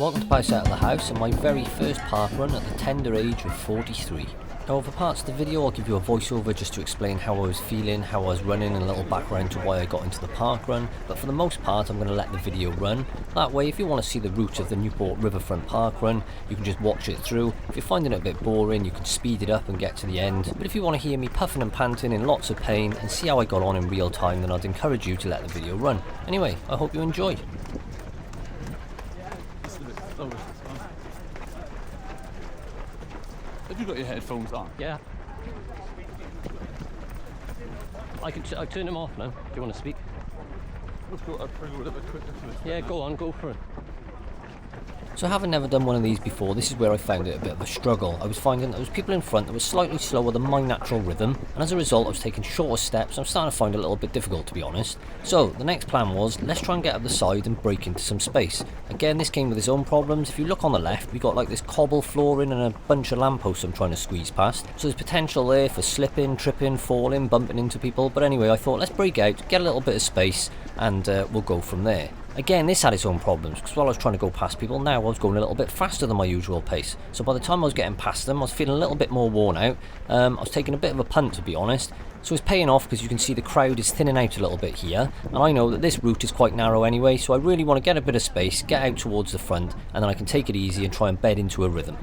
Welcome to Pouse out of the house and my very first park run at the tender age of 43. Now over parts of the video I'll give you a voiceover just to explain how I was feeling, how I was running and a little background to why I got into the park run, but for the most part I'm going to let the video run. That way if you want to see the route of the Newport Riverfront Parkrun you can just watch it through. If you're finding it a bit boring you can speed it up and get to the end, but if you want to hear me puffing and panting in lots of pain and see how I got on in real time then I'd encourage you to let the video run. Anyway, I hope you enjoy. Have you got your headphones on? Yeah. I turn them off now. Do you want to speak? Let's go. I'll bring a little bit quicker for this. Yeah, go on, go for it. So having never done one of these before, this is where I found it a bit of a struggle. I was finding there was people in front that were slightly slower than my natural rhythm, and as a result I was taking shorter steps. I'm starting to find it a little bit difficult, to be honest. So the next plan was, let's try and get up the side and break into some space. Again, this came with its own problems. If you look on the left, we got like this cobble flooring and a bunch of lampposts I'm trying to squeeze past. So there's potential there for slipping, tripping, falling, bumping into people. But anyway, I thought let's break out, get a little bit of space, and we'll go from there. Again, this had its own problems, because while I was trying to go past people, now I was going a little bit faster than my usual pace. So by the time I was getting past them, I was feeling a little bit more worn out. I was taking a bit of a punt, to be honest. So it's paying off, because you can see the crowd is thinning out a little bit here. And I know that this route is quite narrow anyway, so I really want to get a bit of space, get out towards the front, and then I can take it easy and try and bed into a rhythm.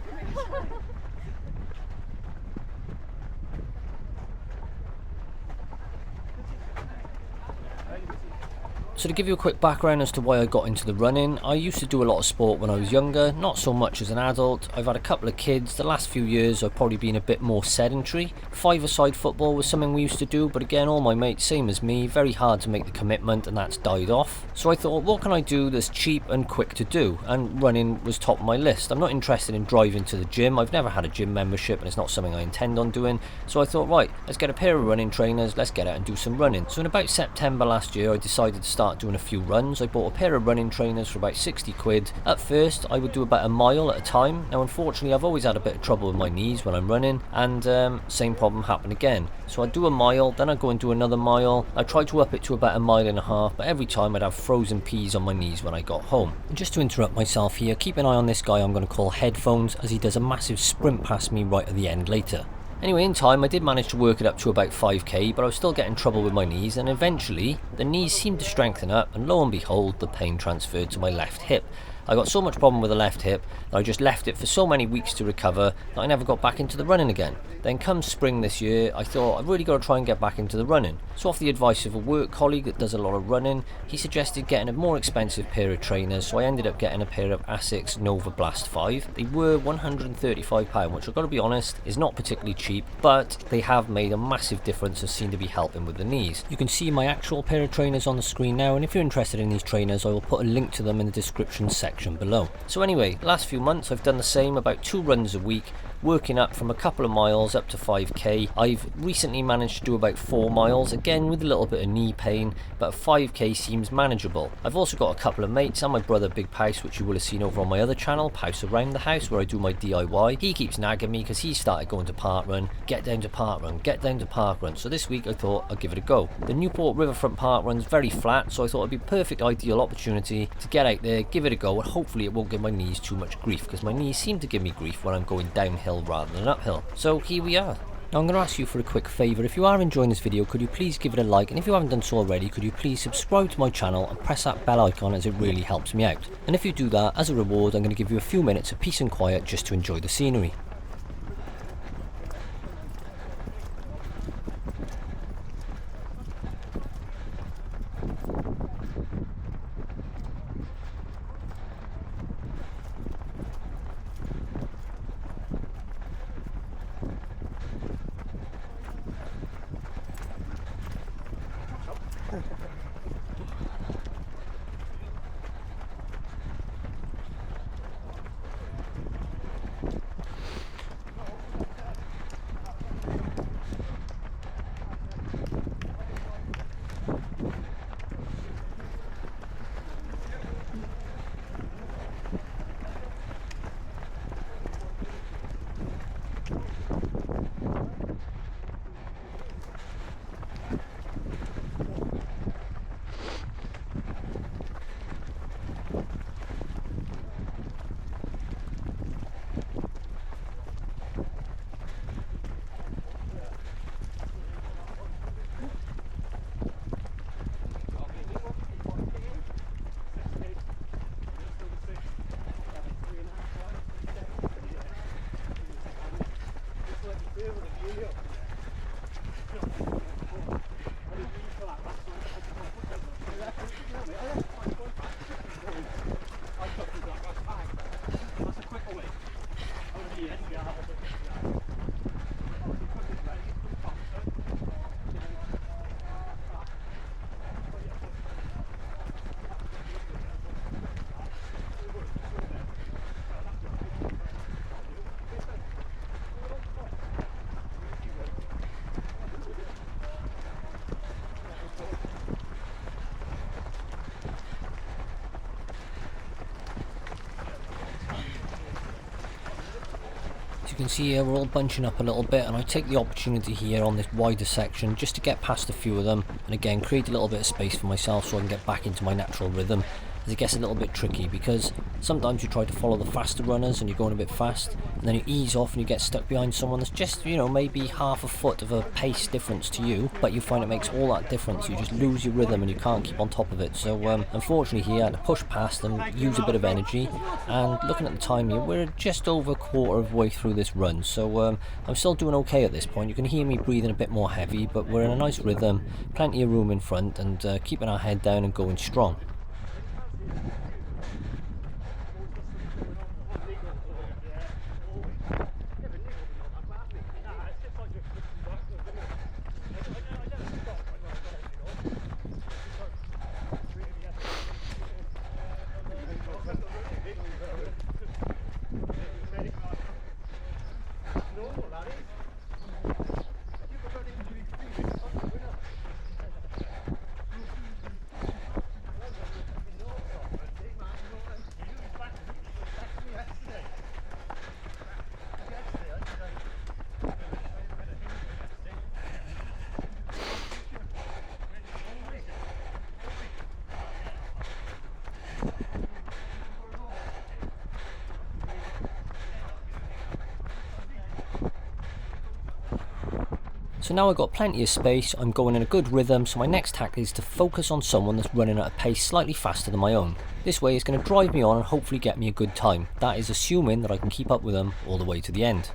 So to give you a quick background as to why I got into the running, I used to do a lot of sport when I was younger, not so much as an adult. I've had a couple of kids. The last few years I've probably been a bit more sedentary. Five-a-side football was something we used to do, but again all my mates, same as me, very hard to make the commitment and that's died off. So I thought, what can I do that's cheap and quick to do? And running was top of my list. I'm not interested in driving to the gym. I've never had a gym membership and it's not something I intend on doing. So I thought, right, let's get a pair of running trainers, let's get out and do some running. So in about September last year I decided to start doing a few runs. I bought a pair of running trainers for about 60 quid. At first I would do about a mile at a time. Now unfortunately I've always had a bit of trouble with my knees when I'm running, and same problem happened again. So I'd do a mile, then I'd go and do another mile. I tried to up it to about a mile and a half, but every time I'd have frozen peas on my knees when I got home. And just to interrupt myself here, keep an eye on this guy I'm going to call Headphones, as he does a massive sprint past me right at the end later. Anyway, in time I did manage to work it up to about 5k, but I was still getting trouble with my knees, and eventually the knees seemed to strengthen up, and lo and behold the pain transferred to my left hip. I got so much problem with the left hip that I just left it for so many weeks to recover that I never got back into the running again. Then come spring this year, I thought I've really got to try and get back into the running. So off the advice of a work colleague that does a lot of running, he suggested getting a more expensive pair of trainers, so I ended up getting a pair of Asics Nova Blast 5. They were £135, which I've got to be honest is not particularly cheap, but they have made a massive difference and seem to be helping with the knees. You can see my actual pair of trainers on the screen now, and if you're interested in these trainers I will put a link to them in the description section below. So anyway, last few months I've done the same, about 2 runs a week, working up from a couple of miles up to 5k. I've recently managed to do about 4 miles, again with a little bit of knee pain, but 5k seems manageable. I've also got a couple of mates and my brother Big Pouse, which you will have seen over on my other channel, Pouse Around the House, where I do my DIY. He keeps nagging me because he started going to parkrun, get down to parkrun, get down to parkrun. So this week I thought I'd give it a go. The Newport Riverfront Parkrun's very flat, so I thought it'd be a perfect ideal opportunity to get out there, give it a go, and hopefully it won't give my knees too much grief, because my knees seem to give me grief when I'm going downhill rather than uphill. So here we are. Now I'm going to ask you for a quick favour. If you are enjoying this video, could you please give it a like, and if you haven't done so already, could you please subscribe to my channel and press that bell icon, as it really helps me out. And if you do that, as a reward I'm going to give you a few minutes of peace and quiet just to enjoy the scenery. you can see here, we're all bunching up a little bit, and I take the opportunity here on this wider section just to get past a few of them, and again create a little bit of space for myself so I can get back into my natural rhythm, as it gets a little bit tricky because sometimes you try to follow the faster runners and you're going a bit fast, and then you ease off and you get stuck behind someone that's just, you know, maybe half a foot of a pace difference to you, but you find it makes all that difference. You just lose your rhythm and you can't keep on top of it. So unfortunately here I had to push past and use a bit of energy, and looking at the time here, we're just over a quarter of the way through this run, so I'm still doing okay at this point. You can hear me breathing a bit more heavy, but we're in a nice rhythm, plenty of room in front, and keeping our head down and going strong. So now I've got plenty of space, I'm going in a good rhythm, so my next tactic is to focus on someone that's running at a pace slightly faster than my own. This way it's going to drive me on and hopefully get me a good time. That is assuming that I can keep up with them all the way to the end.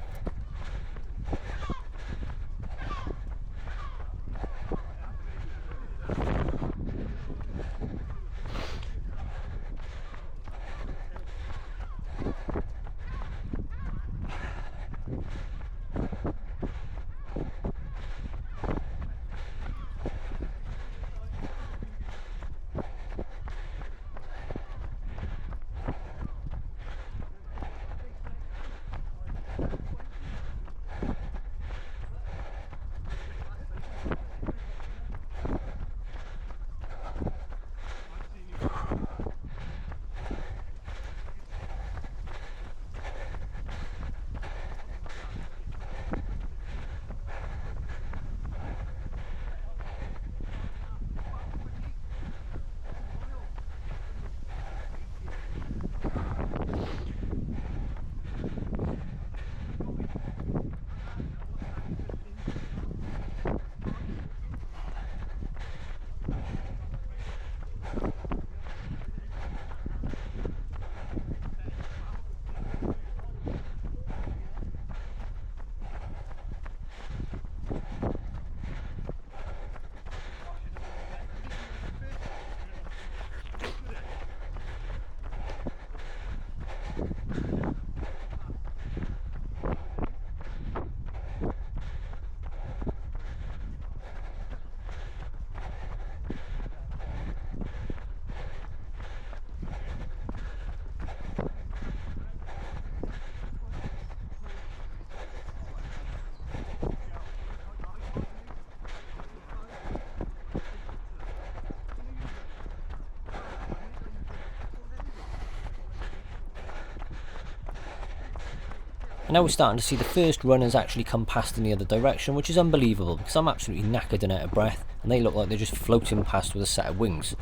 And now we're starting to see the first runners actually come past in the other direction, which is unbelievable because I'm absolutely knackered and out of breath, and they look like they're just floating past with a set of wings.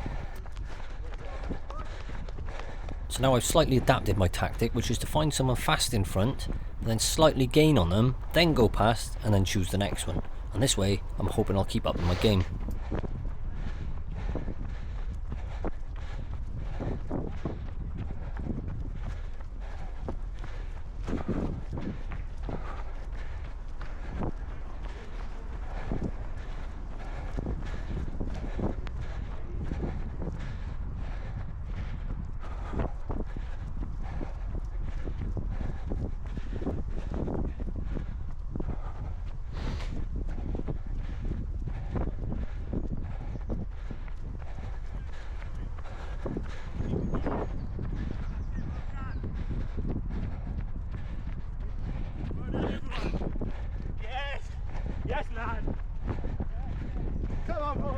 So now I've slightly adapted my tactic, which is to find someone fast in front, and then slightly gain on them, then go past, and then choose the next one. And this way, I'm hoping I'll keep up with my game. Yes, lad. Come on, boy.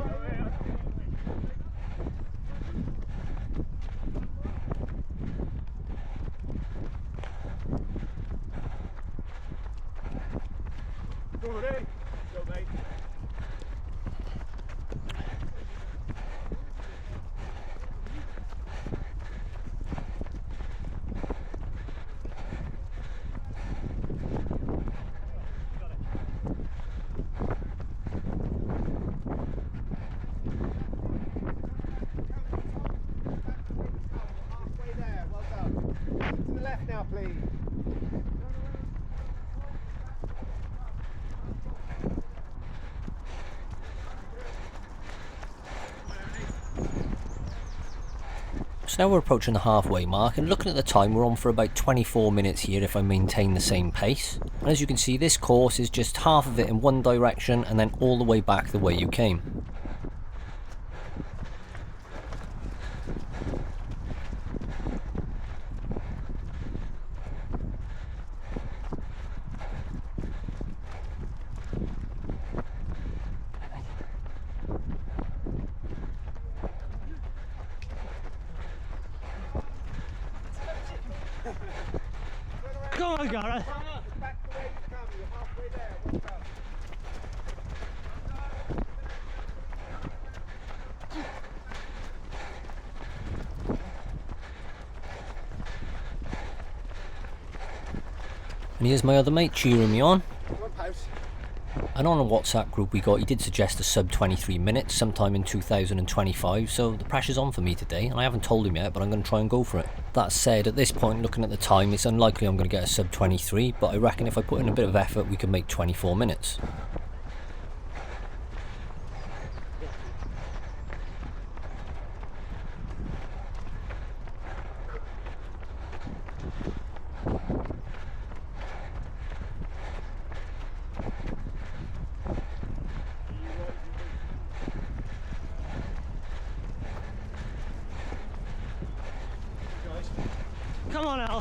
car, please. So now we're approaching the halfway mark, and looking at the time, we're on for about 24 minutes here if I maintain the same pace. And as you can see, this course is just half of it in one direction and then all the way back the way you came. Come on, Gareth. Back the way you come, you're halfway there. Watch out. And here's my other mate cheering me on. Come on, Pouse. And on a WhatsApp group we got, he did suggest a sub 23 minutes sometime in 2025, so the pressure's on for me today, and I haven't told him yet, but I'm going to try and go for it. That said, at this point, looking at the time, it's unlikely I'm going to get a sub 23, but I reckon if I put in a bit of effort we can make 24 minutes. Come on, Al.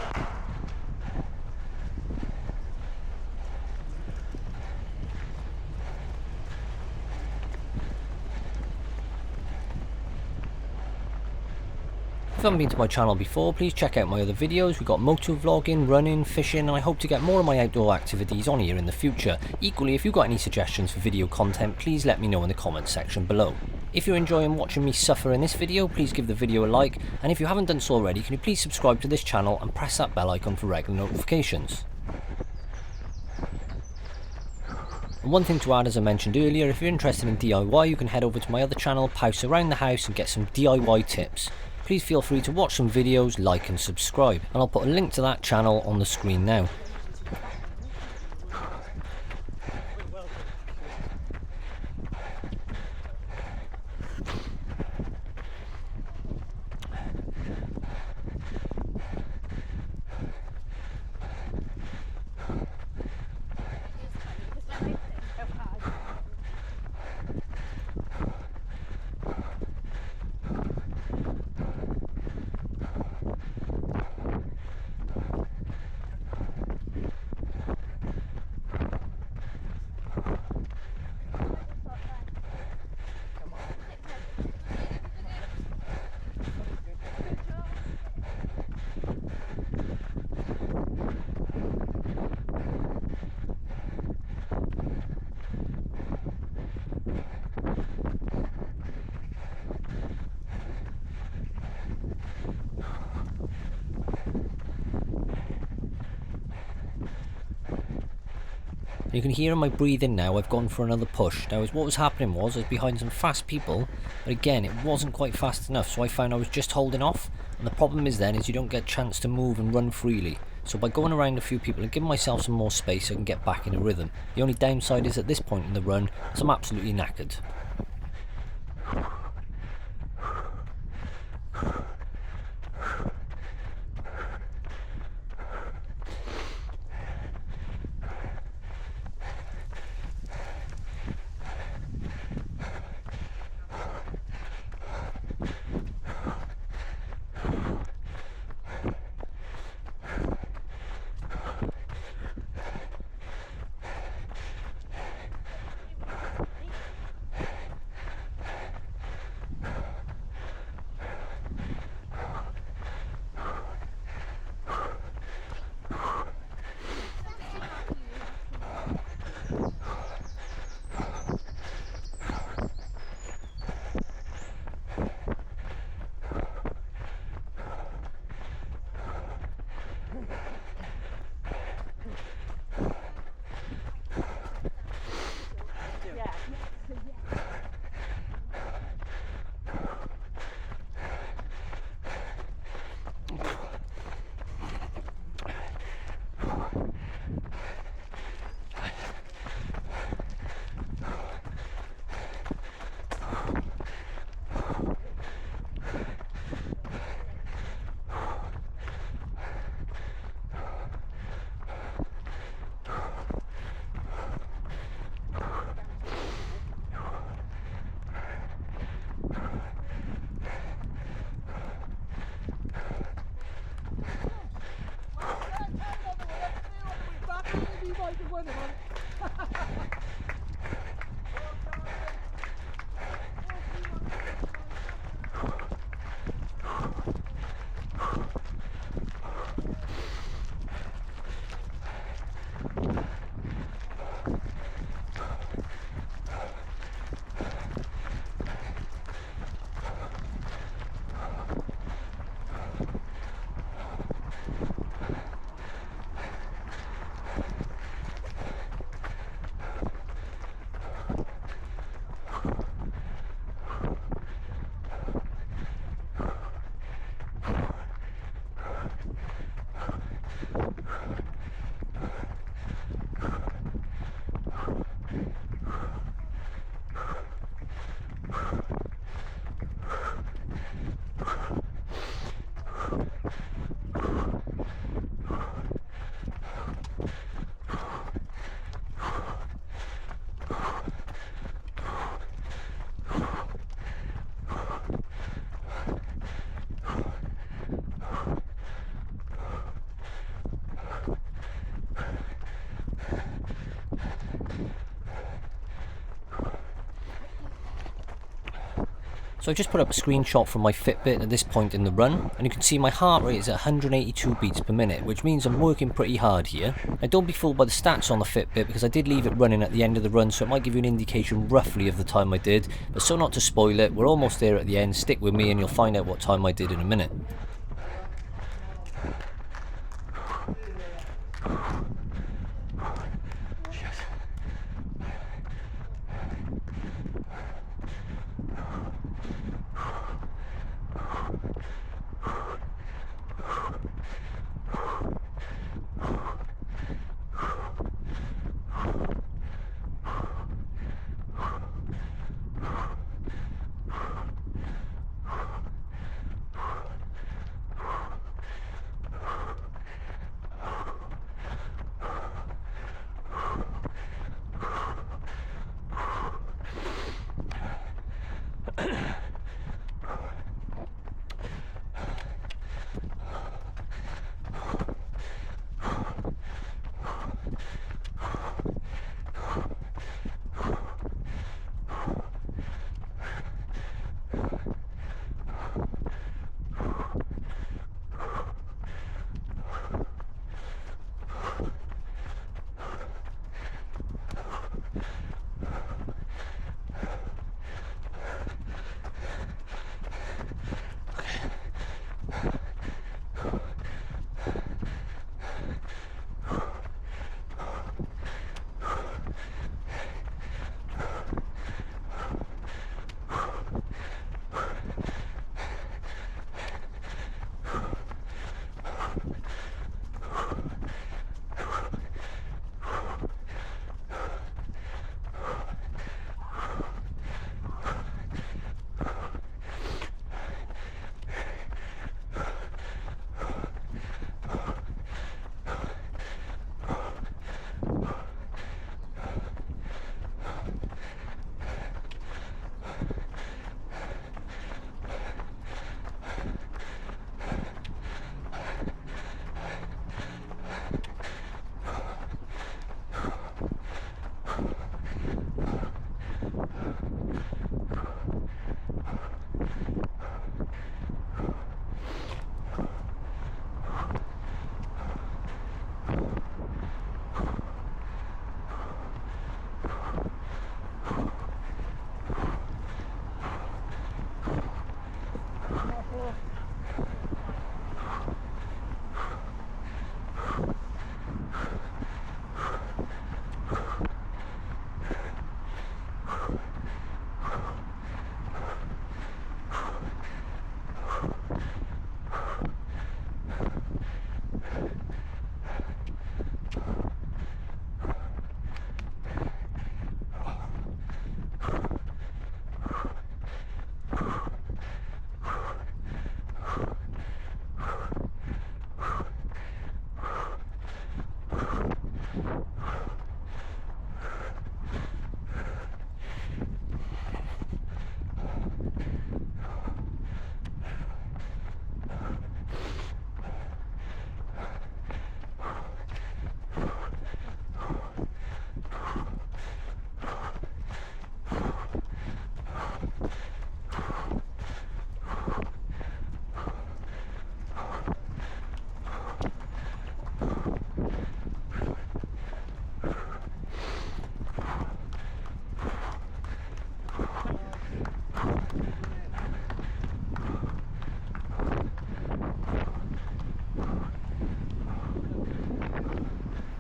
If you haven't been to my channel before, please check out my other videos. We've got motor vlogging, running, fishing, and I hope to get more of my outdoor activities on here in the future. Equally, if you've got any suggestions for video content, please let me know in the comments section below. If you're enjoying watching me suffer in this video, please give the video a like, and if you haven't done so already, can you please subscribe to this channel and press that bell icon for regular notifications. And one thing to add, as I mentioned earlier, if you're interested in DIY, you can head over to my other channel, Pouse Around the House, and get some DIY tips. Please feel free to watch some videos, like and subscribe, and I'll put a link to that channel on the screen now. You can hear in my breathing now, I've gone for another push. Now, what was happening was, I was behind some fast people, but again, it wasn't quite fast enough, so I found I was just holding off, and the problem is then, is you don't get a chance to move and run freely. So by going around a few people and giving myself some more space, I can get back in a rhythm. The only downside is at this point in the run, I'm absolutely knackered. So I just put up a screenshot from my Fitbit at this point in the run, and you can see my heart rate is at 182 beats per minute, which means I'm working pretty hard here. Now don't be fooled by the stats on the Fitbit, because I did leave it running at the end of the run, so it might give you an indication roughly of the time I did, but so not to spoil it, we're almost there at the end. Stick with me and you'll find out what time I did in a minute.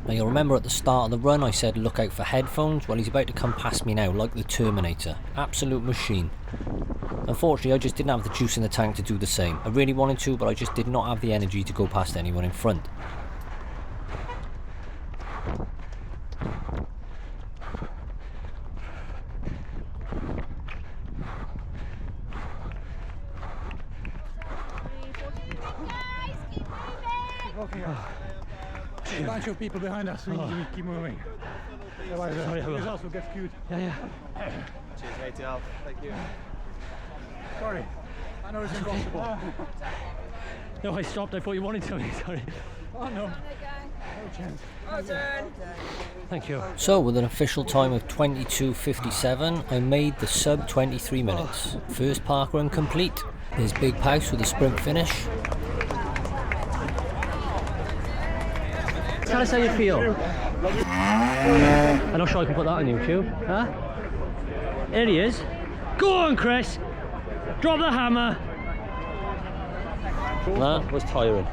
Now you'll remember at the start of the run I said look out for headphones. Well, he's about to come past me now like the Terminator. Absolute machine. Unfortunately I just didn't have the juice in the tank to do the same. I really wanted to, but I just did not have the energy to go past anyone in front. A bunch of people behind us, we need to keep moving. Otherwise, the results will get skewed. Yeah. Cheers, ATL. Thank you. Sorry, I know it's impossible. No, I stopped. I thought you wanted to. Sorry. Oh no. Thank you. So with an official time of 22:57, I made the sub 23 minutes. First parkrun complete. There's Big Pouse with a sprint finish. Tell us how you feel. I'm not sure I can put that on YouTube. Huh? There he is. Go on, Chris. Drop the hammer. That was tiring.